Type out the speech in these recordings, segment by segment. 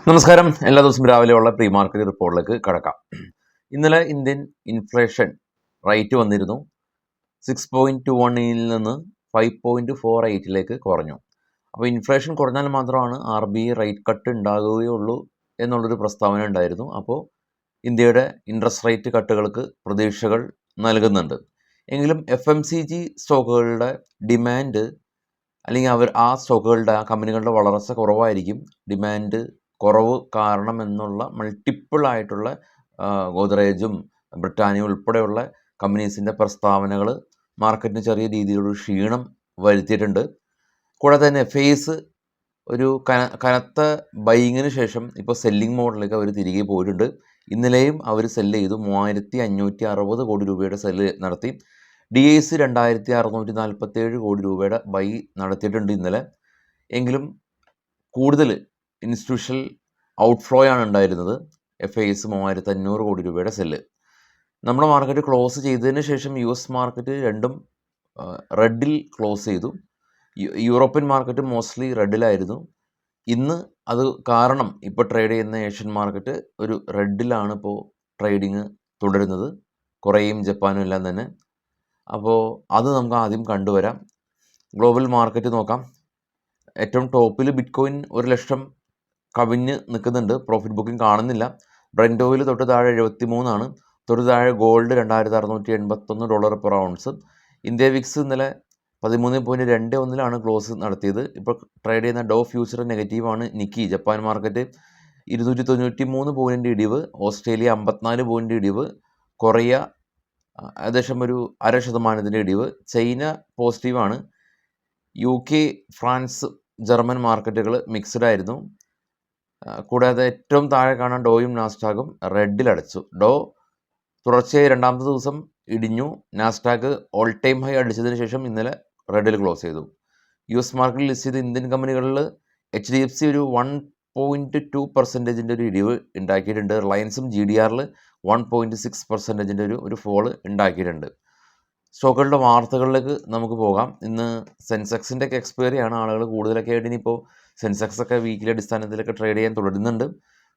നമസ്കാരം. എല്ലാ ദിവസവും രാവിലെയുള്ള പ്രീ മാർക്കറ്റ് റിപ്പോർട്ടിലേക്ക് കടക്കാം. ഇന്നലെ ഇന്ത്യൻ ഇൻഫ്ലേഷൻ റേറ്റ് വന്നിരുന്നു 6.21ൽ നിന്ന് 5.48ലേക്ക് കുറഞ്ഞു. അപ്പോൾ ഇൻഫ്ലേഷൻ കുറഞ്ഞാൽ മാത്രമാണ് RBI റേറ്റ് കട്ട് ഉണ്ടാകുകയുള്ളൂ എന്നുള്ളൊരു പ്രസ്താവന ഉണ്ടായിരുന്നു. അപ്പോൾ ഇന്ത്യയുടെ ഇൻട്രസ്റ്റ് റേറ്റ് കട്ടുകൾക്ക് പ്രതീക്ഷകൾ നൽകുന്നുണ്ട്. എങ്കിലും FMCG സ്റ്റോക്കുകളുടെ ഡിമാൻഡ് അല്ലെങ്കിൽ ആ സ്റ്റോക്കുകളുടെ ആ കമ്പനികളുടെ വളർച്ച കുറവായിരിക്കും. ഡിമാൻഡ് കുറവ് കാരണം എന്നുള്ള മൾട്ടിപ്പിൾ ആയിട്ടുള്ള ഗോദ്രേജും ബ്രിട്ടാനിയ ഉൾപ്പെടെയുള്ള കമ്പനീസിൻ്റെ പ്രസ്താവനകൾ മാർക്കറ്റിന് ചെറിയ രീതിയിലൊരു ക്ഷീണം വരുത്തിയിട്ടുണ്ട്. കൂടാതെ തന്നെ FIs ഒരു കനത്ത ബൈയിങ്ങിന് ശേഷം ഇപ്പോൾ സെല്ലിംഗ് മോഡിലേക്ക് അവർ തിരികെ പോയിട്ടുണ്ട്. ഇന്നലെയും അവർ സെല്ല് ചെയ്തു. 3560 കോടി രൂപയുടെ സെല്ല് നടത്തി. DIC 2647 കോടി രൂപയുടെ ബൈ നടത്തിയിട്ടുണ്ട് ഇന്നലെ. എങ്കിലും കൂടുതൽ ഇൻസ്റ്റിറ്റ്യൂഷണൽ ഔട്ട്ഫ്ലോ ആണ് ഉണ്ടായിരുന്നത്. FIs 3500 കോടി രൂപയുടെ സെല്ല്. നമ്മുടെ മാർക്കറ്റ് ക്ലോസ് ചെയ്തതിന് ശേഷം US മാർക്കറ്റ് രണ്ടും റെഡിൽ ക്ലോസ് ചെയ്തു. യൂറോപ്യൻ മാർക്കറ്റ് മോസ്റ്റ്ലി റെഡിലായിരുന്നു. ഇന്ന് അത് കാരണം ഇപ്പോൾ ട്രേഡ് ചെയ്യുന്ന ഏഷ്യൻ മാർക്കറ്റ് ഒരു റെഡിലാണ് ഇപ്പോൾ ട്രേഡിങ് തുടരുന്നത്. കൊറിയയും ജപ്പാനും എല്ലാം തന്നെ. അപ്പോൾ അത് നമുക്ക് ആദ്യം കണ്ടുവരാം. ഗ്ലോബൽ മാർക്കറ്റ് നോക്കാം. ഏറ്റവും ടോപ്പിൽ ബിറ്റ്കോയിൻ 1,00,000 കവിഞ്ഞ് നിൽക്കുന്നുണ്ട്. പ്രോഫിറ്റ് ബുക്കിംഗ് കാണുന്നില്ല. ബ്രെന്റ് ഓയിൽ തൊട്ട് താഴെ 73 ആണ്. തൊട്ട് താഴെ gold $2,681 per ounce. India Vicks ഇന്നലെ 13.21ലാണ് ക്ലോസ് നടത്തിയത്. ഇപ്പോൾ ട്രേഡ് ചെയ്യുന്ന ഡോ ഫ്യൂച്ചർ നെഗറ്റീവാണ്. നിക്കി ജപ്പാൻ മാർക്കറ്റ് 293 പോയിൻ്റ് ഇടിവ്. ഓസ്ട്രേലിയ 54 പോയിൻ്റ് ഇടിവ്. കൊറിയ ഏകദേശം ഒരു 0.5% ഇടിവ്. ചൈന പോസിറ്റീവാണ്. UK, ഫ്രാൻസ്, ജർമ്മൻ മാർക്കറ്റുകൾ മിക്സ്ഡ് ആയിരുന്നു. കൂടാതെ ഏറ്റവും താഴെ കാണാൻ ഡോയും നാസ്ഡാക്കും റെഡിലടച്ചു. ഡോ തുടർച്ചയായി രണ്ടാമത്തെ ദിവസം ഇടിഞ്ഞു. നാസ്ഡാക്ക് ഓൾ ടൈം ഹൈ അടിച്ചതിന് ശേഷം ഇന്നലെ റെഡിൽ ക്ലോസ് ചെയ്തു. US മാർക്കറ്റിൽ ലിസ്റ്റ് ചെയ്ത ഇന്ത്യൻ കമ്പനികളിൽ HDFC ഒരു 1.2% ഒരു ഇടിവ് ഉണ്ടാക്കിയിട്ടുണ്ട്. റിലയൻസും GDRൽ 1.6% ഒരു ഫോള് ഉണ്ടാക്കിയിട്ടുണ്ട്. സ്റ്റോക്കുകളുടെ വാർത്തകളിലേക്ക് നമുക്ക് പോകാം. ഇന്ന് സെൻസെക്സിൻ്റെ ഒക്കെ എക്സ്പയറിയാണ്. ആളുകൾ കൂടുതലൊക്കെ ആയിട്ട് ഇനിയിപ്പോൾ സെൻസെക്സ് ഒക്കെ വീക്കിലി അടിസ്ഥാനത്തിലൊക്കെ ട്രേഡ് ചെയ്യാൻ തുടരുന്നുണ്ട്.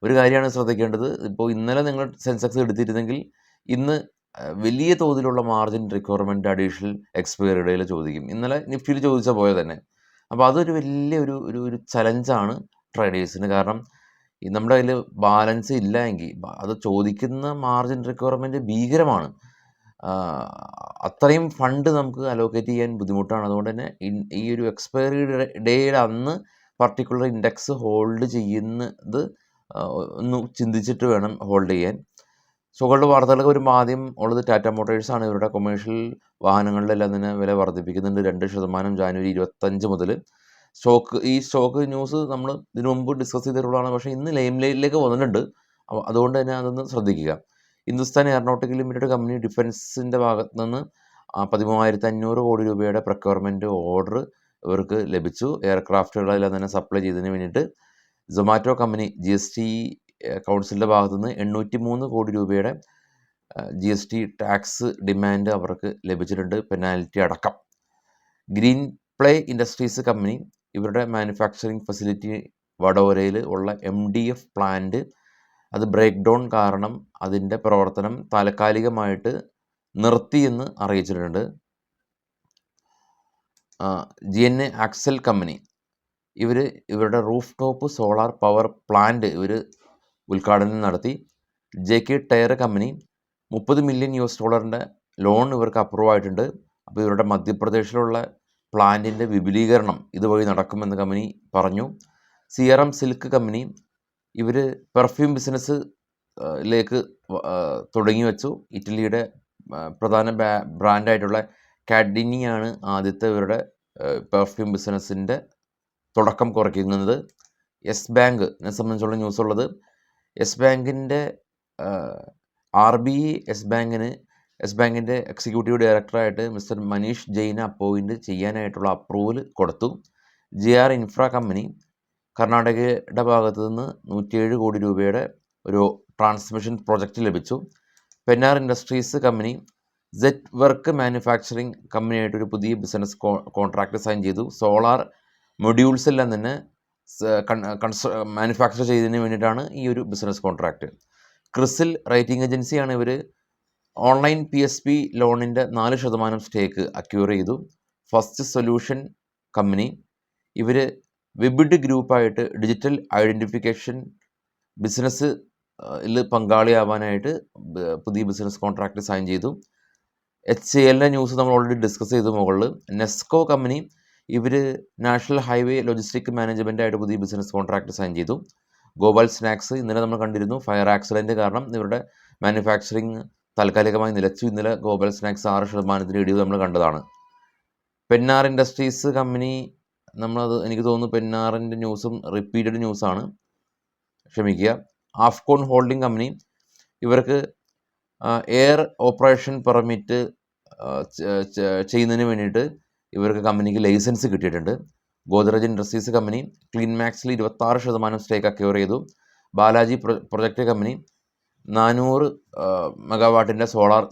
ഒരു കാര്യമാണ് ശ്രദ്ധിക്കേണ്ടത്. ഇപ്പോൾ ഇന്നലെ നിങ്ങൾ സെൻസെക്സ് എടുത്തിരുന്നെങ്കിൽ ഇന്ന് വലിയ തോതിലുള്ള മാർജിൻ റിക്വയർമെൻറ്റ് അഡീഷണൽ എക്സ്പയറിയിൽ ചോദിക്കും. ഇന്നലെ നിഫ്റ്റിയിൽ ചോദിച്ച പോലെ തന്നെ. അപ്പോൾ അതൊരു വലിയ ഒരു ചലഞ്ചാണ് ട്രേഡേഴ്സിന്. കാരണം നമ്മുടെ കയ്യിൽ ബാലൻസ് ഇല്ല എങ്കിൽ അത് ചോദിക്കുന്ന മാർജിൻ റിക്വയർമെൻറ്റ് ഭീകരമാണ്. അത്രയും ഫണ്ട് നമുക്ക് അലോക്കേറ്റ് ചെയ്യാൻ ബുദ്ധിമുട്ടാണ്. അതുകൊണ്ട് തന്നെ ഈ ഒരു എക്സ്പയറി ഡേയുടെ അന്ന് പർട്ടിക്കുലർ ഇൻഡെക്സ് ഹോൾഡ് ചെയ്യുന്നത് ഒന്ന് ചിന്തിച്ചിട്ട് വേണം ഹോൾഡ് ചെയ്യാൻ. സ്റ്റോക്കുകളുടെ വാർത്തകളൊക്കെ വരുമ്പോൾ ആദ്യം ഉള്ളത് ടാറ്റ മോട്ടോഴ്സാണ്. ഇവരുടെ കൊമേഴ്ഷ്യൽ വാഹനങ്ങളിലെല്ലാം തന്നെ വില വർദ്ധിപ്പിക്കുന്നുണ്ട് 2% ജാനുവരി 25 മുതൽ. ഈ സ്റ്റോക്ക് ന്യൂസ് നമ്മൾ ഇതിനു മുമ്പ് ഡിസ്കസ് ചെയ്തിട്ടുള്ളതാണ്. പക്ഷേ ഇന്ന് ലൈം ലൈറ്റിലേക്ക് വന്നിട്ടുണ്ട്. അപ്പോൾ അതുകൊണ്ട് തന്നെ അതൊന്ന് ശ്രദ്ധിക്കുക. ഹിന്ദുസ്ഥാൻ എയറോനോട്ടിക്കൽ ലിമിറ്റഡ് കമ്പനി ഡിഫൻസിൻ്റെ ഭാഗത്ത് നിന്ന് 13,500 കോടി രൂപയുടെ പ്രൊക്യൂർമെൻറ്റ് ഓർഡർ ഇവർക്ക് ലഭിച്ചു. എയർക്രാഫ്റ്റുകളെല്ലാം തന്നെ സപ്ലൈ ചെയ്തതിന് വേണ്ടിയിട്ട്. സൊമാറ്റോ കമ്പനി GST കൗൺസിലിൻ്റെ ഭാഗത്തു നിന്ന് 803 കോടി രൂപയുടെ GST ടാക്സ് ഡിമാൻഡ് അവർക്ക് ലഭിച്ചിട്ടുണ്ട്, പെനാൽറ്റി അടക്കം. ഗ്രീൻ പ്ലേ ഇൻഡസ്ട്രീസ് കമ്പനി ഇവരുടെ മാനുഫാക്ചറിങ് ഫെസിലിറ്റി വഡോദരയിൽ ഉള്ള MDF പ്ലാന്റ് അത് ബ്രേക്ക് ഡൗൺ കാരണം അതിൻ്റെ പ്രവർത്തനം താൽക്കാലികമായിട്ട് നിർത്തിയെന്ന് അറിയിച്ചിട്ടുണ്ട്. GNA ആക്സൽ കമ്പനി ഇവരുടെ roof top solar power plant ഉദ്ഘാടനം നടത്തി. JK tyre company $30 million loan ഇവർക്ക് അപ്രൂവ് ആയിട്ടുണ്ട്. അപ്പോൾ ഇവരുടെ മധ്യപ്രദേശിലുള്ള പ്ലാന്റിൻ്റെ വിപുലീകരണം ഇതുവഴി നടക്കുമെന്ന് കമ്പനി പറഞ്ഞു. CRM സിൽക്ക് കമ്പനി ഇവർ പെർഫ്യൂം ബിസിനസ്സിലേക്ക് തുടങ്ങി വെച്ചു. ഇറ്റലിയുടെ പ്രധാന ബ്രാൻഡായിട്ടുള്ള കാഡിനിയാണ് ആദ്യത്തെ ഇവരുടെ പെർഫ്യൂം ബിസിനസ്സിൻ്റെ തുടക്കം കുറിക്കുന്നത്. യെസ് ബാങ്കിനെ സംബന്ധിച്ചുള്ള ന്യൂസ് ഉള്ളത്, യെസ് ബാങ്കിൻ്റെ RBI യെസ് ബാങ്കിൻ്റെ എക്സിക്യൂട്ടീവ് ഡയറക്ടറായിട്ട് മിസ്റ്റർ മനീഷ് ജെയിനെ അപ്പോയിൻറ്റ് ചെയ്യാനായിട്ടുള്ള അപ്രൂവൽ കൊടുത്തു. JR ഇൻഫ്ര കമ്പനി കർണാടകയുടെ ഭാഗത്തു നിന്ന് 107 കോടി രൂപയുടെ ഒരു ട്രാൻസ്മിഷൻ പ്രൊജക്റ്റ് ലഭിച്ചു. Pennar industries company set work manufacturing കമ്പനിയായിട്ടൊരു പുതിയ ബിസിനസ് കോൺട്രാക്റ്റ് സൈൻ ചെയ്തു. സോളാർ മൊഡ്യൂൾസ് എല്ലാം തന്നെ മാനുഫാക്ചർ ചെയ്തതിന് വേണ്ടിയിട്ടാണ് ഈ ഒരു ബിസിനസ് കോൺട്രാക്റ്റ്. ക്രിസിൽ റേറ്റിംഗ് ഏജൻസിയാണ് ഇവർ ഓൺലൈൻ PSP ലോണിൻ്റെ 4% സ്റ്റേക്ക് അക്യൂർ ചെയ്തു. ഫസ്റ്റ് സൊല്യൂഷൻ കമ്പനി ഇവർ വിബിഡ് ഗ്രൂപ്പായിട്ട് ഡിജിറ്റൽ ഐഡൻറ്റിഫിക്കേഷൻ ബിസിനസ് പങ്കാളിയാവാനായിട്ട് പുതിയ ബിസിനസ് കോൺട്രാക്റ്റ് സൈൻ ചെയ്തു. HCLൻ്റെ ന്യൂസ് നമ്മൾ ഓൾറെഡി ഡിസ്കസ് ചെയ്തു മുകളിൽ. നെസ്കോ കമ്പനി ഇവർ നാഷണൽ ഹൈവേ ലോജിസ്റ്റിക് മാനേജ്മെൻറ്റായിട്ട് പുതിയ ബിസിനസ് കോൺട്രാക്റ്റ് സൈൻ ചെയ്തു. ഗോപാൽ സ്നാക്സ് ഇന്നലെ നമ്മൾ കണ്ടിരുന്നു, ഫയർ ആക്സിഡൻറ്റ് കാരണം ഇവരുടെ മാനുഫാക്ചറിങ് താൽക്കാലികമായി നിലച്ചു. ഇന്നലെ ഗോപാൽ സ്നാക്സ് 6% ഇടിവ് നമ്മൾ കണ്ടതാണ്. പെന്നാർ ഇൻഡസ്ട്രീസ് കമ്പനി എനിക്ക് തോന്നുന്നു പെന്നാറിൻ്റെ ന്യൂസും റിപ്പീറ്റഡ് ന്യൂസാണ്, ക്ഷമിക്കുക. ആഫ്കോൺ ഹോൾഡിംഗ് കമ്പനി ഇവർക്ക് എയർ ഓപ്പറേഷൻ പെർമിറ്റ് ചെയ്യുന്നതിന് വേണ്ടിയിട്ട് ഇവർക്ക് കമ്പനിക്ക് ലൈസൻസ് കിട്ടിയിട്ടുണ്ട്. ഗോദ്രേജ് ഇൻഡസ്ട്രീസ് കമ്പനി ക്ലീൻമാക്സിൽ 26% സ്റ്റേക്ക് അക്യൂർ ചെയ്തു. ബാലാജി പ്രൊജക്റ്റ് കമ്പനി 400 മെഗാവാട്ടിൻ്റെ സോളാർ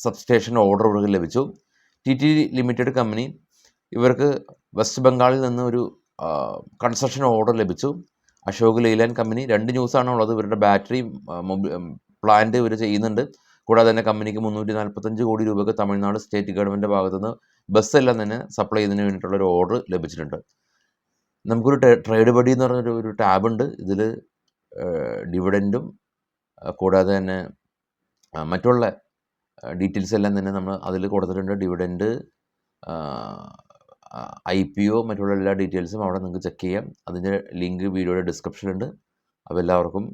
സബ്സ്റ്റേഷൻ ഓർഡർ ഇവർക്ക് ലഭിച്ചു. TT ലിമിറ്റഡ് കമ്പനി ഇവർക്ക് വെസ്റ്റ് ബംഗാളിൽ നിന്ന് ഒരു കൺസ്ട്രക്ഷൻ ഓർഡർ ലഭിച്ചു. അശോക് ലെയ്ലാൻഡ് കമ്പനി 2 ന്യൂസാണ് ഉള്ളത്. ഇവരുടെ ബാറ്ററി പ്ലാന്റ് ഇവർ ചെയ്യുന്നുണ്ട്. കൂടാതെ തന്നെ കമ്പനിക്ക് 345 കോടി രൂപയ്ക്ക് തമിഴ്നാട് സ്റ്റേറ്റ് ഗവൺമെൻറ് ഭാഗത്തുനിന്ന് ബസ്സെല്ലാം തന്നെ സപ്ലൈ ചെയ്യുന്നതിന് വേണ്ടിയിട്ടുള്ളൊരു ഓർഡർ ലഭിച്ചിട്ടുണ്ട്. നമുക്കൊരു ട്രേഡ് ബഡി എന്ന് പറഞ്ഞൊരു ടാബുണ്ട്. ഇതിൽ ഡിവിഡൻറ്റും കൂടാതെ തന്നെ മറ്റുള്ള ഡീറ്റെയിൽസ് എല്ലാം തന്നെ നമ്മൾ അതിൽ കൊടുത്തിട്ടുണ്ട്. ഡിവിഡൻറ്റ്, IPO, മറ്റുള്ള എല്ലാ ഡീറ്റെയിൽസും അവിടെ നിങ്ങൾക്ക് ചെക്ക് ചെയ്യാം. അതിൻ്റെ ലിങ്ക് വീഡിയോയുടെ ഡിസ്ക്രിപ്ഷനിലുണ്ട്. അപ്പോൾ എല്ലാവർക്കും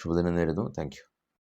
ശുഭദിനം നേരുന്നു. Thank you.